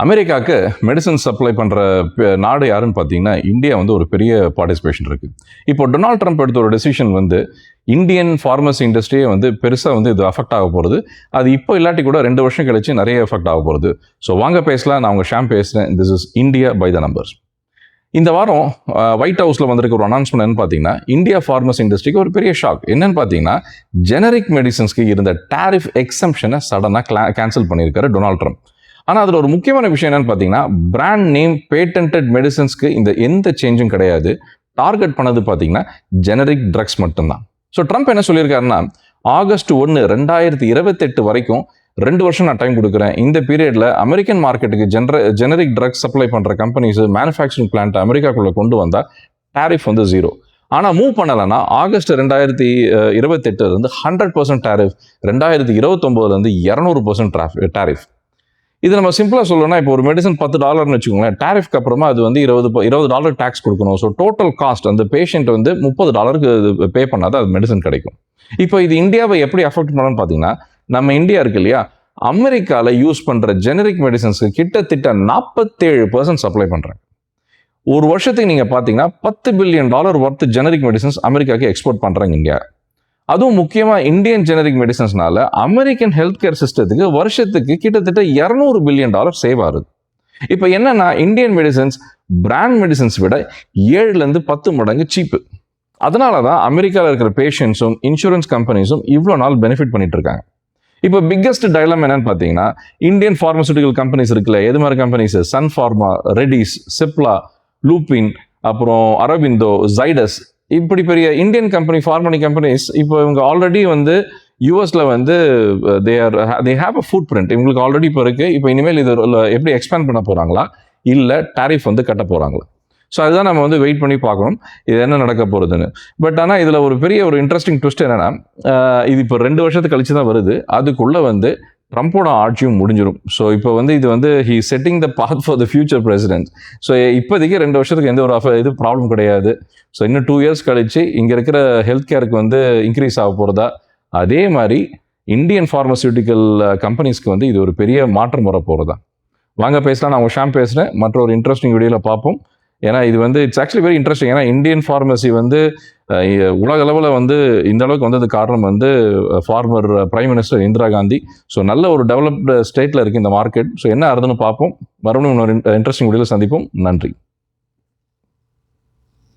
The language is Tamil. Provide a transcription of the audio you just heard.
அமெரிக்காவுக்கு மெடிசன் சப்ளை பண்ணுற நாடு யாருன்னு பார்த்தீங்கன்னா இந்தியா வந்து ஒரு பெரிய பார்ட்டிசிபேஷன் இருக்குது. இப்போ டொனால்ட் ட்ரம்ப் எடுத்த ஒரு டெசிஷன் வந்து இந்தியன் ஃபார்மசி இண்டஸ்ட்ரியே வந்து பெருசாக வந்து இது அஃபெக்ட் ஆக போகிறது. அது இப்போ இல்லாட்டி கூட 2 வருஷம் கழிச்சு நிறைய எஃபெக்ட் ஆக போகிறது. ஸோ வாங்க பேசலாம். நான் உங்கள் ஷாம் பேசுகிறேன். This is India by the numbers. இந்த வாரம் ஒயிட் ஹவுஸில் வந்திருக்க ஒரு அனௌன்ஸ்மெண்ட் என்னன்னு பார்த்தீங்கன்னா இந்தியா ஃபார்மசி இண்டஸ்ட்ரிக்கு ஒரு பெரிய ஷாக். என்னன்னு பார்த்தீங்கன்னா ஜெனரிக் மெடிசன்ஸ்க்கு இருந்த டாரிஃப் எக்ஸம்ஷனை சடனாக கேன்சல் பண்ணியிருக்காரு டொனால்ட் ட்ரம்ப். ஆனால் அதில் ஒரு முக்கியமான விஷயம் என்னன்னு பார்த்தீங்கன்னா பிராண்ட் நேம் பேட்டன்டட் மெடிசன்ஸ்க்கு இந்த எந்த சேஞ்சும் கிடையாது. டார்கெட் பண்ணது பார்த்தீங்கன்னா ஜெனரிக் ட்ரக்ஸ் மட்டும்தான். ஸோ ட்ரம்ப் என்ன சொல்லியிருக்காருன்னா ஆகஸ்ட் 1, 2028 வரைக்கும் 2 வருஷம் நான் டைம் கொடுக்குறேன். இந்த பீரியடில் அமெரிக்கன் மார்க்கெட்டுக்கு ஜெனரிக் ட்ரக்ஸ் சப்ளை பண்ணுற கம்பெனிஸ் மேனுஃபேக்சரிங் பிளான்ட் அமெரிக்காக்குள்ளே கொண்டு வந்தால் டாரிஃப் வந்து 0. ஆனால் மூவ் பண்ணலைன்னா ஆகஸ்ட் 2028 100% டாரிஃப், 2029 200% டாரிஃப். இது நம்ம சிம்பிளாக சொல்லணும்னா இப்போ ஒரு மெடிசன் $10 வச்சுக்கோங்களேன், டாரிஃப்க்கு அப்புறமா அது வந்து $20 டேக்ஸ் கொடுக்கணும். ஸோ டோட்டல் காஸ்ட் அந்த பேஷண்ட் வந்து $30 பே பண்ணாதான் அது மெடிசன் கிடைக்கும். இப்போ இது இந்தியாவை எப்படி அஃபெக்ட் பண்ணணும்னு பார்த்தீங்கன்னா நம்ம இந்தியா இருக்கு இல்லையா, அமெரிக்காவில் யூஸ் பண்ணுற ஜெனரிக் மெடிசன்ஸ்க்கு கிட்டத்தட்ட 47% சப்ளை பண்ணுறாங்க. ஒரு வருஷத்துக்கு நீங்கள் பார்த்தீங்கன்னா $10 பில்லியன் ஒர்த் ஜெனரிக் மெடிசன்ஸ் அமெரிக்காவுக்கு எக்ஸ்போர்ட் பண்ணுறாங்க இந்தியா. அதுவும் முக்கியமாக இந்தியன் ஜெனரிக் மெடிசன்ஸ்னால அமெரிக்கன் ஹெல்த் கேர் சிஸ்டத்துக்கு வருஷத்துக்கு கிட்டத்தட்ட $200 பில்லியன் சேவ் ஆகுது. இப்போ என்னன்னா இந்தியன் மெடிசன்ஸ் பிராண்ட் மெடிசன்ஸ் விட 7-10 மடங்கு சீப்பு. அதனால தான் அமெரிக்காவில் இருக்கிற பேஷண்ட்ஸும் இன்சூரன்ஸ் கம்பெனிஸும் இவ்வளோ நாள் பெனிஃபிட் பண்ணிட்டு இருக்காங்க. இப்போ பிக்கஸ்ட் டைலம் என்னன்னு பார்த்தீங்கன்னா இந்தியன் ஃபார்மசூட்டிக்கல் கம்பெனிஸ் இருக்குல்ல, எது மாதிரி companies? Sun pharma, ரெடிஸ், Cipla, Lupin, அப்புறம் அரவிந்தோ, ஜைடஸ், இப்படி பெரிய இந்தியன் கம்பெனி ஃபார்மனி கம்பெனிஸ் இப்போ இவங்க ஆல்ரெடி வந்து யூஎஸ்ல வந்து they have a food print இவங்களுக்கு ஆல்ரெடி இப்போ இருக்கு. இப்போ இனிமேல் இது எப்படி எக்ஸ்பேண்ட் பண்ண போறாங்களா இல்லை டாரிஃப் வந்து கட்ட போறாங்களா? ஸோ அதுதான் நம்ம வந்து வெயிட் பண்ணி பார்க்கணும் இது என்ன நடக்க போறதுன்னு. பட் ஆனால் இதில் ஒரு பெரிய ஒரு இன்ட்ரெஸ்டிங் ட்விஸ்ட் என்னன்னா இது இப்போ 2 வருஷத்துக்கு கழிச்சு தான் வருது. அதுக்குள்ள வந்து ட்ரம்போட ஆட்சியும் முடிஞ்சிடும். ஸோ இப்போ வந்து இது வந்து he setting the path for the future president. So இப்போதைக்கு 2 வருஷத்துக்கு எந்த ஒரு இது ப்ராப்ளம் கிடையாது. ஸோ இன்னும் 2 இயர்ஸ் கழிச்சு இங்கே இருக்கிற ஹெல்த் கேருக்கு வந்து இன்க்ரீஸ் ஆக போகிறதா, அதே மாதிரி இந்தியன் ஃபார்மசூட்டிக்கல் கம்பெனிஸ்க்கு வந்து இது ஒரு பெரிய மாற்றம் வர போகிறதா. வாங்க பேசலாம். நான் உங்கள் ஷாம் பேசுகிறேன். மற்ற ஒரு இன்ட்ரெஸ்டிங் வீடியோவில் பார்ப்போம். ஏன்னா இது வந்து இட்ஸ் ஆக்சுவலி வெரி இன்ட்ரெஸ்டிங். ஏன்னா இந்தியன் ஃபார்மசி வந்து உலக அளவில் வந்து இந்த அளவுக்கு வந்தது காரணம் வந்து former prime minister Indira Gandhi. So நல்ல ஒரு டெவலப்டு ஸ்டேட்டில் இருக்குது இந்த மார்க்கெட். ஸோ என்ன ஆகுதுன்னு பார்ப்போம். மறுபடியும் இன்னொரு இன்ட்ரெஸ்டிங் வீடியோவில் சந்திப்போம். நன்றி.